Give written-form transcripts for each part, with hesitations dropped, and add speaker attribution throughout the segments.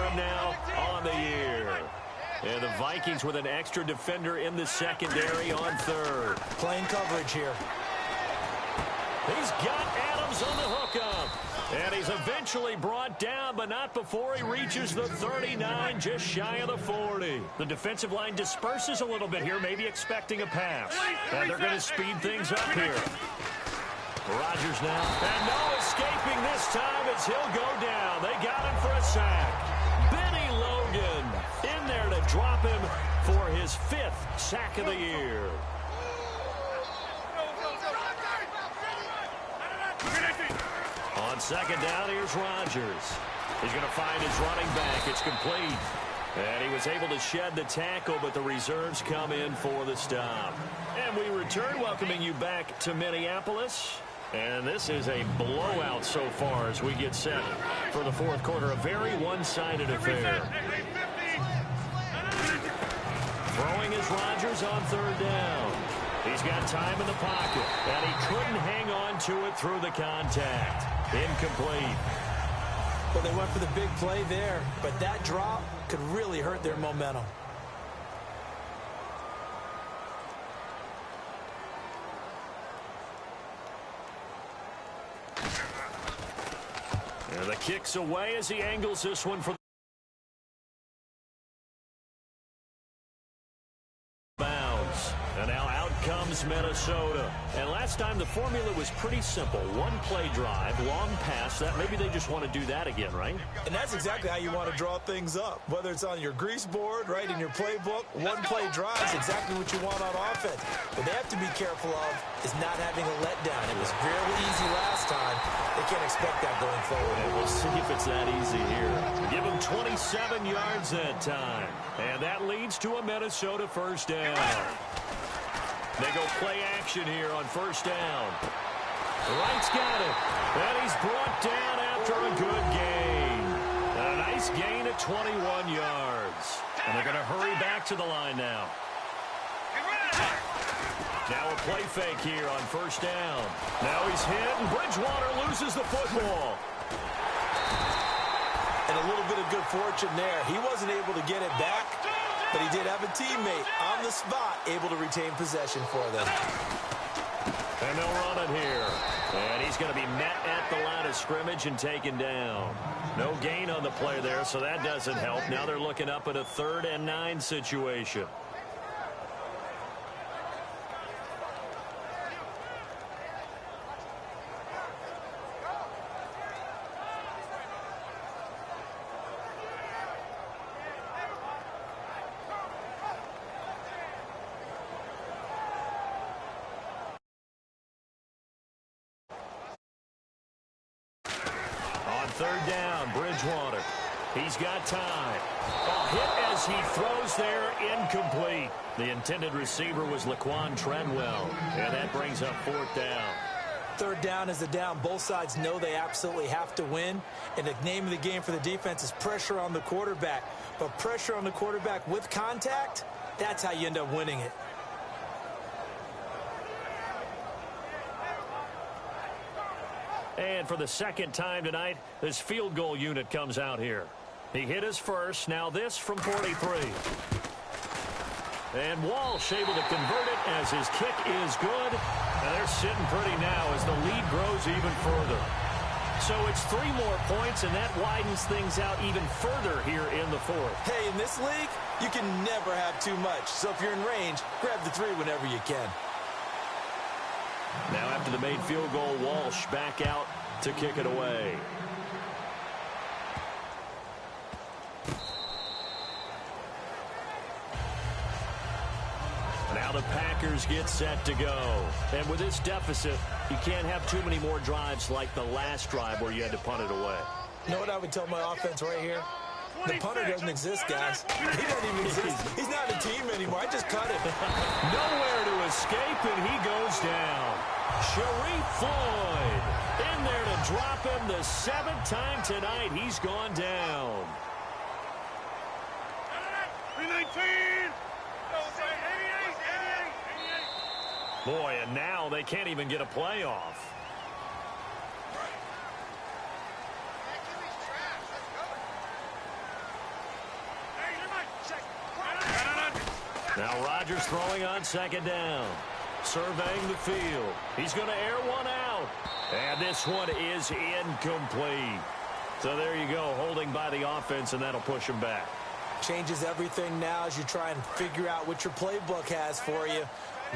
Speaker 1: him now on the year. And the Vikings with an extra defender in the secondary on third.
Speaker 2: Playing coverage here.
Speaker 1: He's got Adams on the hookup. And he's eventually brought down, but not before he reaches the 39, just shy of the 40. The defensive line disperses a little bit here, maybe expecting a pass. And they're going to speed things up here. Rodgers now. And no escaping this time as he'll go down. They got him for a sack. Benny Logan in there to drop him for his 5th sack of the year. On second down, here's Rodgers. He's going to find his running back. It's complete. And he was able to shed the tackle, but the reserves come in for the stop. And we return, welcoming you back to Minneapolis. And this is a blowout so far as we get set for the fourth quarter. A very one-sided affair. Throwing is Rodgers on third down. He's got time in the pocket, and he couldn't hang on to it through the contact. Incomplete.
Speaker 2: Well, they went for the big play there, but that drop could really hurt their momentum.
Speaker 1: And the kick's away as he angles this one for bounds. And now out comes Minnesota. And last time the formula was pretty simple. One play drive, long pass. That maybe they just want to do that again, right?
Speaker 2: And that's exactly how you want to draw things up. Whether it's on your grease board, right, in your playbook, one play drive is exactly what you want on offense. What they have to be careful of is not having a letdown. It was fairly easy last time. They can't expect that going forward.
Speaker 1: And we'll see if it's that easy here. Give him 27 yards that time. And that leads to a Minnesota first down. They go play action here on first down. Wright's got it. And he's brought down after a good gain. A nice gain at 21 yards. And they're going to hurry back to the line now. Now a play fake here on first down. Now he's hit, and Bridgewater loses the football.
Speaker 2: And a little bit of good fortune there. He wasn't able to get it back, but he did have a teammate on the spot able to retain possession for them.
Speaker 1: And they'll run it here. And he's going to be met at the line of scrimmage and taken down. No gain on the play there, so that doesn't help. Now they're looking up at a 3rd and 9 situation. Third down, Bridgewater. He's got time. A hit as he throws there, incomplete. The intended receiver was Laquan Treadwell, and that brings up 4th down.
Speaker 2: Third down is the down. Both sides know they absolutely have to win, and the name of the game for the defense is pressure on the quarterback. But pressure on the quarterback with contact, that's how you end up winning it.
Speaker 1: And for the second time tonight, this field goal unit comes out here. He hit his first. Now this from 43. And Walsh able to convert it as his kick is good. And they're sitting pretty now as the lead grows even further. So it's 3 more points, and that widens things out even further here in the 4th.
Speaker 2: Hey, in this league, you can never have too much. So if you're in range, grab the 3 whenever you can.
Speaker 1: Now after the made field goal, Walsh back out to kick it away. Now the Packers get set to go. And with this deficit, you can't have too many more drives like the last drive where you had to punt it away.
Speaker 2: You know what I would tell my offense right here? The punter doesn't exist, guys. He doesn't even exist. He's not a team anymore. I just cut it.
Speaker 1: Nowhere to escape, and he goes down. Sharif Floyd in there to drop him the 7th time tonight. He's gone down.
Speaker 3: 319.
Speaker 1: Boy, and now they can't even get a playoff. Now Rodgers throwing on second down. Surveying the field. He's going to air one out. And this one is incomplete. So there you go, holding by the offense, and that'll push him back.
Speaker 2: Changes everything now as you try and figure out what your playbook has for you.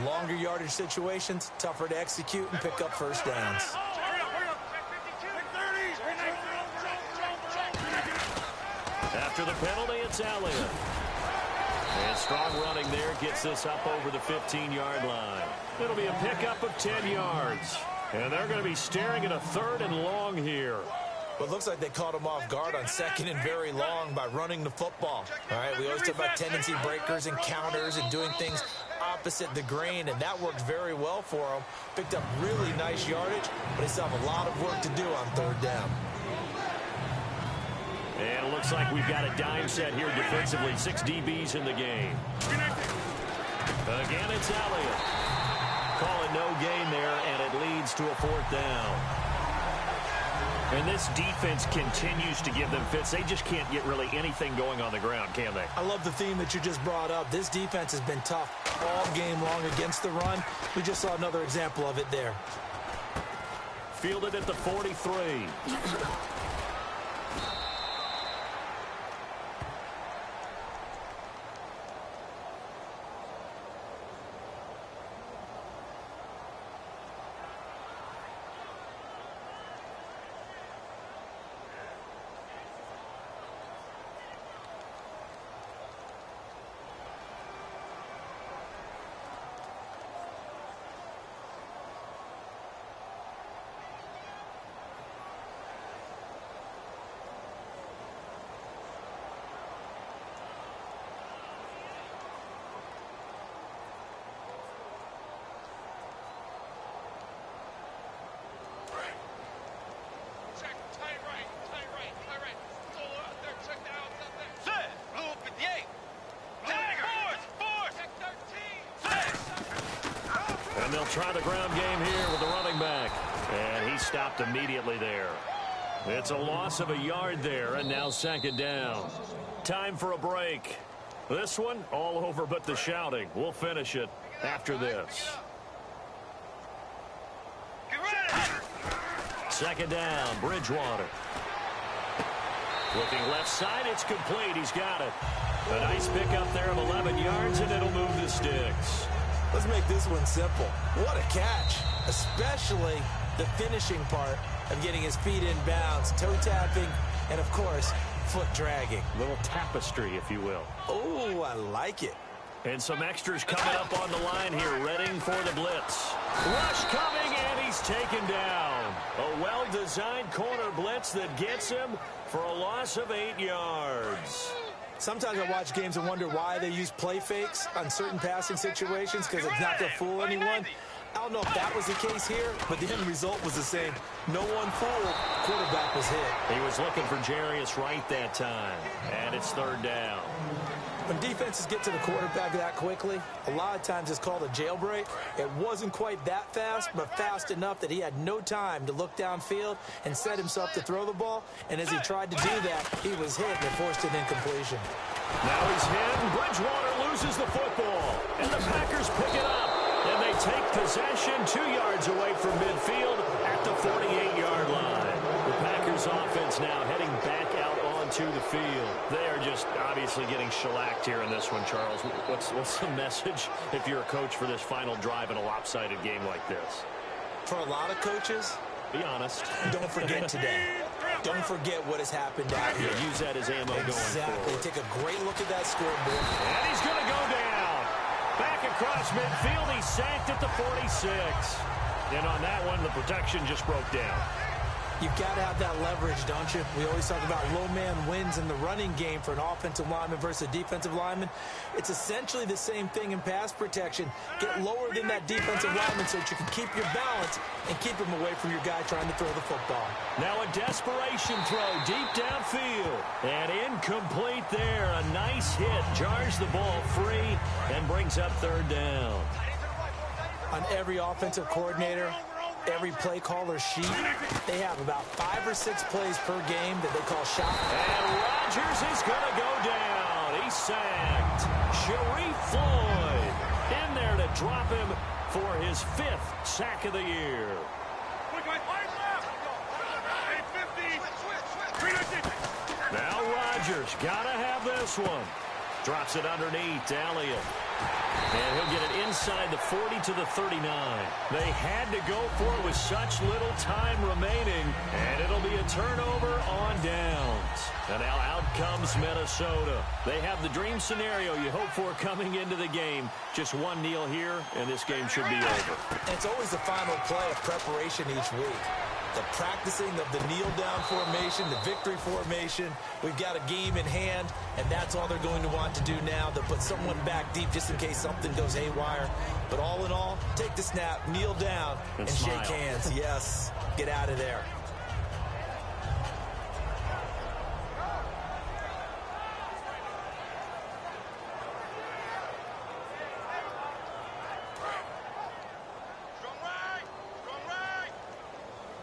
Speaker 2: Longer yardage situations, tougher to execute and pick up first downs.
Speaker 1: After the penalty, it's Elliott. And strong running there gets this up over the 15-yard line. It'll be a pickup of 10 yards. And they're going to be staring at a 3rd and long here.
Speaker 2: Well, it looks like they caught him off guard on 2nd and very long by running the football. All right, we always talk about tendency breakers and counters and doing things opposite the grain, and that worked very well for him. Picked up really nice yardage, but he still have a lot of work to do on 3rd down.
Speaker 1: And it looks like we've got a dime set here defensively. 6 DBs in the game. Again, it's Elliott. Calling no gain there, and it leads to a 4th down. And this defense continues to give them fits. They just can't get really anything going on the ground, can they?
Speaker 2: I love the theme that you just brought up. This defense has been tough all game long against the run. We just saw another example of it there.
Speaker 1: Fielded at the 43. And they'll try the ground game here with the running back. And he stopped immediately there. It's a loss of a yard there, and now 2nd down. Time for a break. This one, all over but the shouting. We'll finish it after this. 2nd down, Bridgewater. Looking left side, it's complete. He's got it. A nice pickup there of 11 yards, and it'll move the sticks.
Speaker 2: Let's make this one simple. What a catch, especially the finishing part of getting his feet in bounds, toe tapping, and, of course, foot dragging.
Speaker 1: Little tapestry, if you will.
Speaker 2: Oh, I like it.
Speaker 1: And some extras coming up on the line here, readying for the blitz. Rush coming, and he's taken down. A well-designed corner blitz that gets him for a loss of 8 yards.
Speaker 2: Sometimes I watch games and wonder why they use play fakes on certain passing situations because it's not to fool anyone. I don't know if that was the case here, but the end result was the same. No one fooled. Quarterback was hit.
Speaker 1: He was looking for Jarius Wright that time, and it's 3rd down.
Speaker 2: When defenses get to the quarterback that quickly, a lot of times it's called a jailbreak. It wasn't quite that fast, but fast enough that he had no time to look downfield and set himself to throw the ball. And as he tried to do that, he was hit and it forced an incompletion.
Speaker 1: Now he's hit, and Bridgewater loses the football. And the Packers pick it up. And they take possession 2 yards away from midfield at the 48-yard line. The Packers offense now heading back out onto the field. They are just obviously getting shellacked here in this one, Charles. What's the message if you're a coach for this final drive in a lopsided game like this?
Speaker 2: For a lot of coaches,
Speaker 1: be honest.
Speaker 2: Don't forget today. Don't forget what has happened out here.
Speaker 1: Use that as ammo going
Speaker 2: Exactly.
Speaker 1: forward.
Speaker 2: Take a great look at that scoreboard.
Speaker 1: And he's going to go down. Back across midfield, he's sacked at the 46. And on that one, the protection just broke down.
Speaker 2: You've got to have that leverage, don't you? We always talk about low man wins in the running game for an offensive lineman versus a defensive lineman. It's essentially the same thing in pass protection. Get lower than that defensive lineman so that you can keep your balance and keep him away from your guy trying to throw the football.
Speaker 1: Now a desperation throw deep downfield. And incomplete there. A nice hit. Jars the ball free and brings up 3rd down.
Speaker 2: On every offensive coordinator, every play caller sheet, they have about 5 or 6 plays per game that they call shot.
Speaker 1: And Rodgers is going to go down. He's sacked. Sharif Floyd in there to drop him for his 5th sack of the year. Now Rodgers got to have this one. Drops it underneath to Elliott. And he'll get it inside the 40 to the 39. They had to go for it with such little time remaining, and it'll be a turnover on downs. And now out comes Minnesota. They have the dream scenario you hope for coming into the game. Just one kneel here, and this game should be over.
Speaker 2: And it's always the final play of preparation each week. The practicing of the kneel-down formation, the victory formation. We've got a game in hand, and that's all they're going to want to do now. They'll put someone back deep just in case something goes haywire. But all in all, take the snap, kneel down, and shake hands. Yes, get out of there.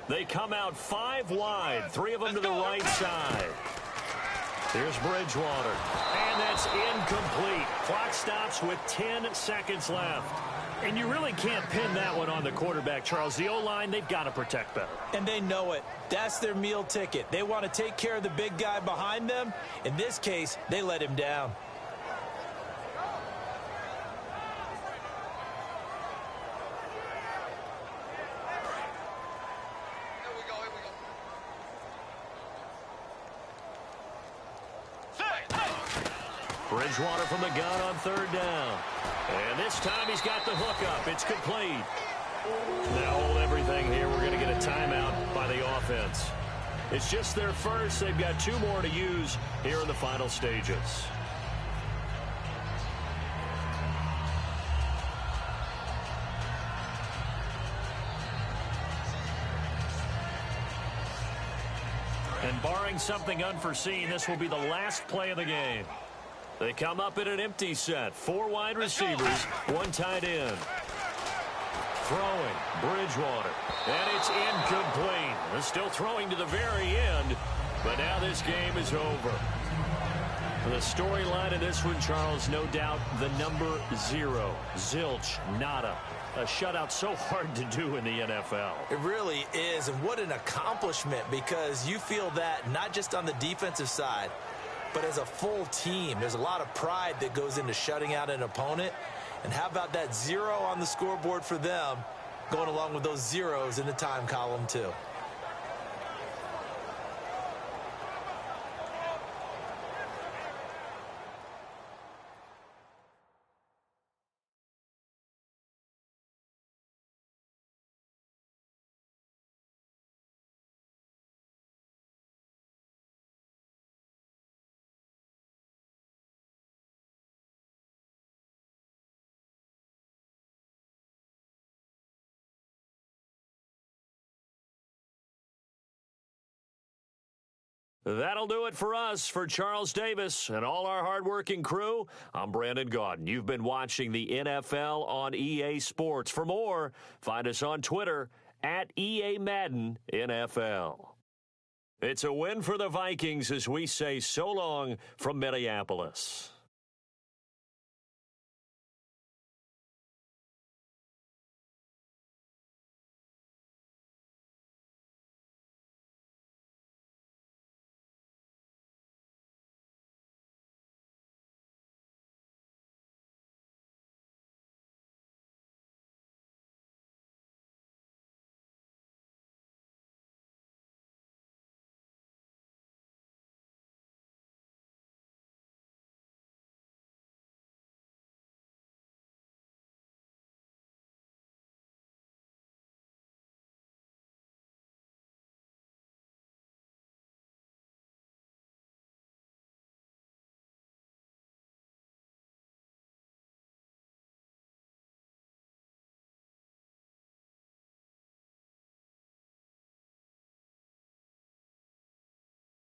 Speaker 1: They come out 5 wide, 3 of them to the right side. Here's Bridgewater, and that's incomplete. Clock stops with 10 seconds left. And you really can't pin that one on the quarterback, Charles. The O-line, they've got to protect better.
Speaker 2: And they know it. That's their meal ticket. They want to take care of the big guy behind them. In this case, they let him down.
Speaker 1: Bridgewater from the gun on 3rd down. And this time he's got the hookup. It's complete. Now hold everything here. We're going to get a timeout by the offense. It's just their first. They've got 2 more to use here in the final stages. And barring something unforeseen, this will be the last play of the game. They come up in an empty set. 4 wide receivers, 1 tight end. Throwing, Bridgewater. And it's incomplete. They're still throwing to the very end, but now this game is over. The storyline of this one, Charles, no doubt the number 0. Zilch, nada. A shutout so hard to do in the NFL.
Speaker 2: It really is, and what an accomplishment, because you feel that not just on the defensive side, but as a full team. There's a lot of pride that goes into shutting out an opponent. And how about that 0 on the scoreboard for them, going along with those zeros in the time column too.
Speaker 1: That'll do it for us. For Charles Davis and all our hardworking crew, I'm Brandon Gaudin. You've been watching the NFL on EA Sports. For more, find us on Twitter at EA Madden NFL. It's a win for the Vikings as we say so long from Minneapolis.